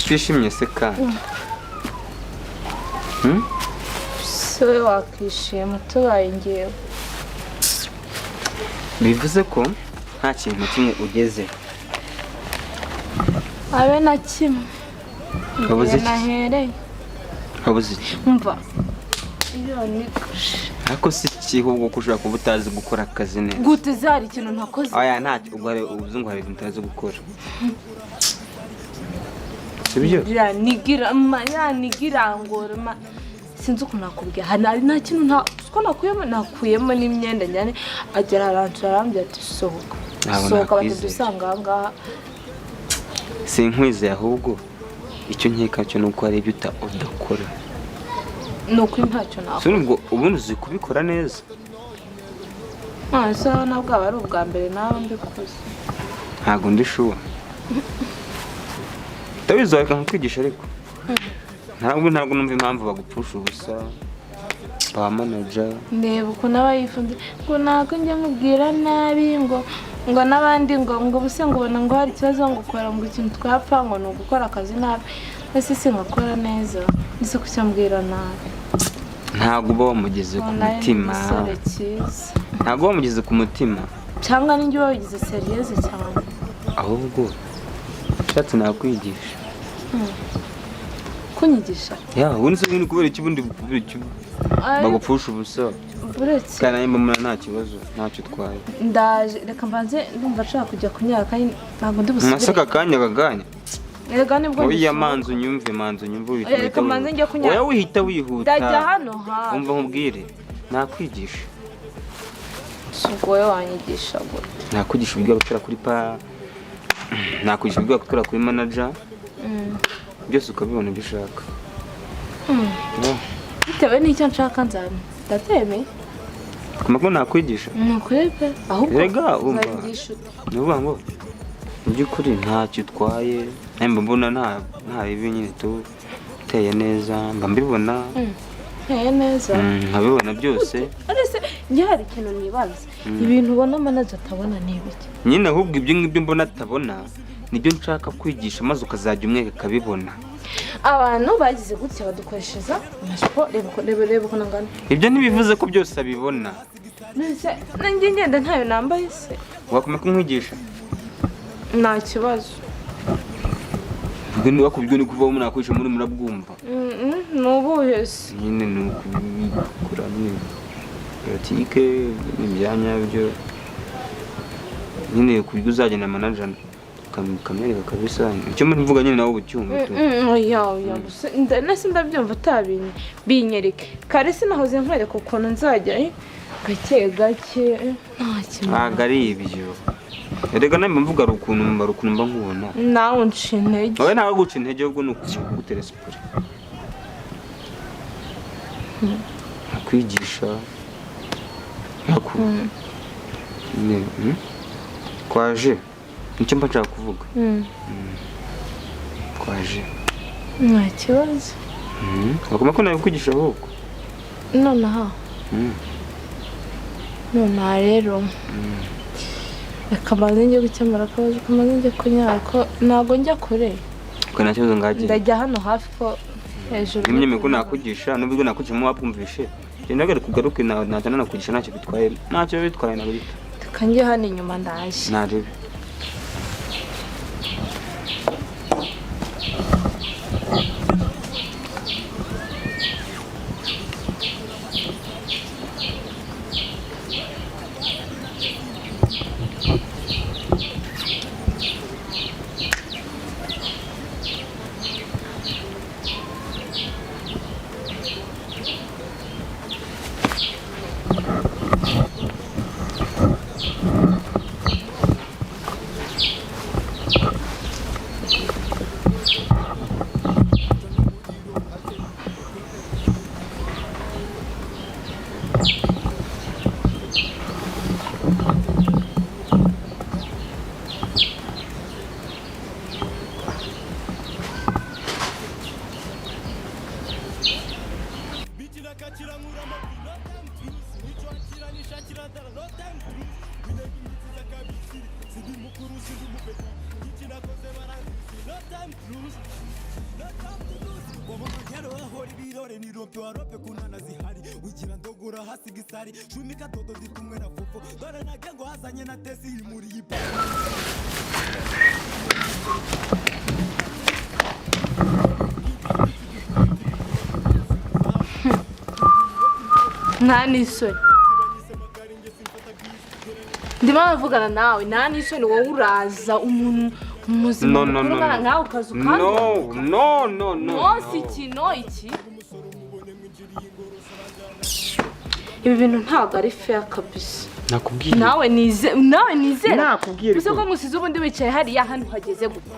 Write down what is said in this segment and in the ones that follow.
Twishimye se kandi. Se wakishima tubaye ngewe. Bivuze ko nta kintu kimwe ugeze. Abe na kimwe. Wabuze iki? Nahereye. Wabuze iki? Umva. Iyo ni Ariko si kihubwo kushaka kuba utazi gukora akazi neza. gute zari ikintu ntakoze. Oya ntacyo ubwo ubuze ngo hari ibintu utazi gukora. Sibyo? Nigira ngorama. Sinzi uko nakubwiye. Hari nta kintu ko nakuyemo n'imyenda njyane agera arantu arambye ati sohoka. Sohoka batudusanga ngaha. Sinkwize ahubwo icyo nkeka cyo nuko hari ibyo udakora. Nuko ntacyo nakora. So nubwo ubundi uzi kubikora neza. So nabwo aba ari ubwa mbere nawe mbikoze. Ntago ndishuwa. Tabizo reka nkwigisha ariko. Ntabwo numva impamvu bagupfusha ubusa. Ba manager. Ndeba uko nabayifunze ngo nako njya mubwira nabi ngo nabandi ngo buse ngo ubona ngo hari ikibazo ngo ukora ngo ikintu twapfa ngo no gukora akazi nabi. Ese ngakora neza. Ndise kucyambwira nabi. Ntago uba wamugeze ku mutima. Ntago wamugeze ku mutima. Cyangwa ninjye wabigize serieze cyane. Ahubwo shatse nakwigisha. Kunyigisha? Ubundi se ibintu kubera ikibundi kubera iki bagupfusha ubusa. Buretse. Kana imba nta kibazo ntacyo twaye. Ndaje reka mbanze ndumva nshaka kujya kunyara kandi ntago ndi busubire. Masaka kaganya. Erega nibwo oya manzu nyumve ubita. Reka mbanze njye kunyara. Oya wihita wihuta. Ndajya hano ha. Umva nkubwire nakwigisha. Sugoye wanyigisha gute? Nakwigisha uburyo gukora kuri nakwigisha uburyo gukora kuri manager. Byose ukabibona ibyo ushaka. Bitewe n'icyo nshaka nzana. Ndateme. Kumakuru nakwigisha. Nukurebe ahubwo. Rega umva. Nuvuga ngo byukuri ntacyo twaye. Nemba mbona nta bibi nyine teye neza. Mba mbibona. Teye neza. Nkabibona byose. Arese njye hari ikintu nibaza. Ibintu ubona manager atabona n'ibiki. Nyine ahubwo ibyo ngibyo mbona atabona nibyo nshaka kwigisha maze ukazajya umweka kabibona. Abantu bagize gutya badukoreshereza amajipo reba ko nangana. Ibyo ntibivuze ko byose abibona. Nese nanjye ngenda ntayo nambaye se. Wakoma kumwigisha? Nta kibazo. Ubwo wakubyo ni kuva umuntu akwisha muri murabwumva. Nubuye se. Nyine nukura nyine. Pratique imyanya byo. Nyine kubyo uzagenda manager kamere kabisa. Icyo mvuga nyine nawe ubucyumva tu. Oya gusa nase ndabyumva atabinye binyereke. Kare sinahoze nkwereka ukuntu nzajya gake nta kintu. Agari ibyo. Erega namwe mvuga rukuntu mba nkubona. Nawe unci intege. Oya nawe guca intege ubwo nukugutera siporo. Kwigisha. Kwaje. Nicyo mba nshaka kuvuga. Kwaje. Nta kibazo. Wakoma ko nawe kwigisha ahubwo. Nonaha. Nona rero. Reka mbanze njye gukemura akabazo kamaze njye kunyara ko ntago njya kure. Ko nta kibazo ngagiye. Ndajya hano hafi ko hejuru. Nimwe ko nakugisha nubwo nakugisha mu wapumvishe. Ndagare kugaruke natana nakugisha ntacyo bitwaye. Ntacyo bitwaye na bita. Kanjye hano inyuma ndaje. Narebe. nta n'isoni ndimo bavugana nawe nta n'isoni wowe uraza umuntu muzima mukuru ungana nkawe ukaza no si iki no iki ibi bintu ntabwo ari fair kabisa nakubwiye nawe nizera nakubwiye gusa ko musize ubundi wicaye hariya hano uhageze gute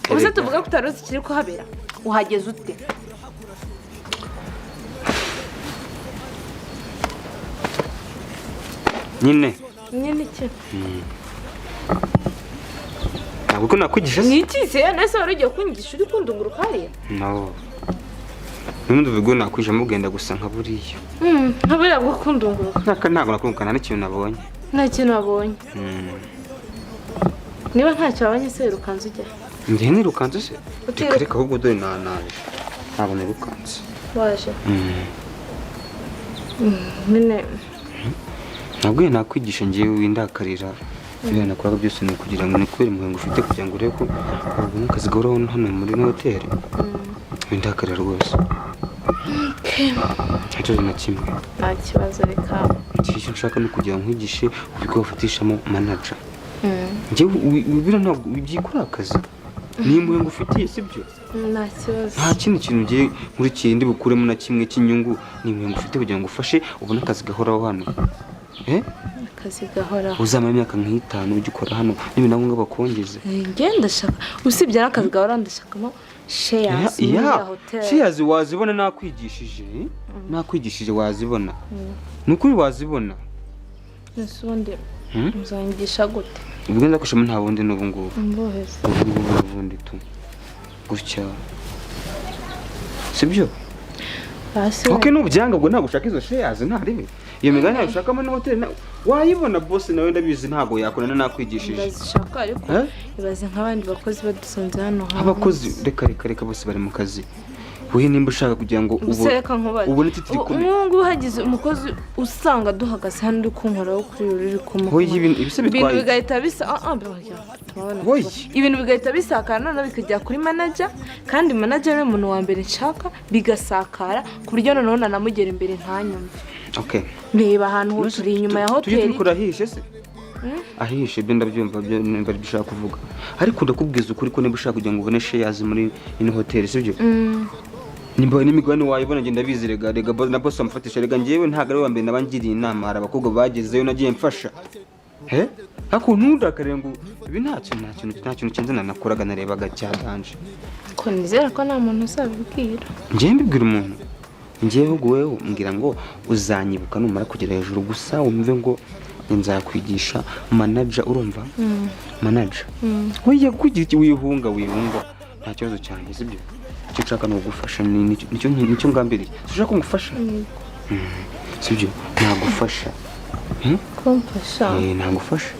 ubuse tuvuga ko utaruzi ikiri kuhabera uhageze ute nyine iki ntabwo ko nakwigisha ni iki se nese wari ugiye kunyigisha uri kundunguruka hariya no n'ubundi bigo nakwisha mugenda gusa nka buriya ntabwo bwo kundunguruka ntabwo nakurukana n'ikintu nabonye nta kintu wabonye niba ntacyo wabonye se wirukanze ujya njye nirukanze se reka ahubwo dore naje ntabwo nirukanze waje nyine ntabwo nakwigisha ngewe windakarira ibyo nakoraga byose ni ukugira ngo nikubere umuhango ufite kugira ngo urebe ko ubona akazi gahoraho hano muri hoteli windakarira rwose ntacyo na kimwe nta kibazo reka icyo nshaka ni ukugira ngo nkwigishe uburyo wafatishamo manager njyewe wibwira ntabwo byikora akazi ni umuhango ufitiye sibyo nta kibazo nta kindi kintu ugiye nkurikiye ndi bukuremo na kimwe cy'inyungu ni umuhango ufite kugira ngo ufashe ubone akazi gahoraho hano akazi gahoraho uzamara imyaka nk'itanu ugikora hano n'ibintu nabwo bakongeze ngenda ndashaka usibye n'akazi gahoraho ndashakamo shares muri hoteli shares wazibona nakwigishije wazibona ni ukuri wazibona ese ubundi muzanyigisha gute ubwo ndakwishamo nta bundi n'ubu ngubu mboheze ubundi tu gutya sibyo okay n'ubyanga ubwo ntabwo ushaka izo shares ntaribe iyo migani yawe ushakamo na hoteli wayibona boss nawe ndabizi ntabwo yakorana nakwigishije ndashaka ariko ibaze nk'abandi bakozi badusanze hano abakozi reka bose bari mu kazi wowe nimba ushaka kugira ngo ubone titiri kumi ubu hagize umukozi usanga duhagaze hano uri kunkoraho kuri uri kumuha ibintu bigahita bisa ibintu bigahita bisakara noneho bikajya kuri manager kandi manager ni umuntu wa mbere nshaka bigasakara ku buryo noneho nanamugera imbere ntanyumve okay reba ahantu turi inyuma ya hoteli tujye turahishe se ahishe ibyo ndabyumva byo nimba bishaka kuvuga ariko ndakubwiza ukuri ko niba ushaka kugira ngo ubone shares muri ino hoteli sibyo nimba n'imigabane wayibona ngenda bizirega na boss amfatisha rega ngewe ntago ari wa mbere nabangiriye inama hari abakobwa bagezeyo nagiye mfasha ako ntudakarire ngo ibi nta kintu cyenzana nakoraga narebaga cyadanje ko nizera ko nta muntu uzabibwira ngewe mbibwira umuntu ngewe guheho mbwira ngo uzanyibuka numara kugera hejuru gusa wumve ngo nzakwigisha manager urumva manager wiye kugira iki wihunga nta kibazo cyane sibyo icyo nshaka ni ugufasha nicyo ngambiriye ushaka ngufasha sibyo nagufasha kumfasha nagufasha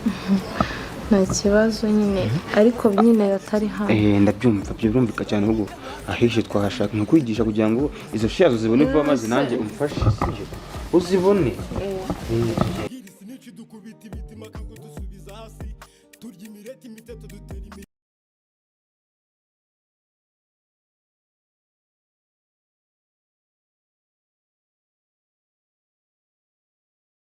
nta kibazo nyine ariko nyine atari hano ndabyumva byumvika cyane ahubwo ahishe twahashaka nkakwigisha kugira ngo izo shares uzibone vuba maze nanjye umfashe sibyo uzibone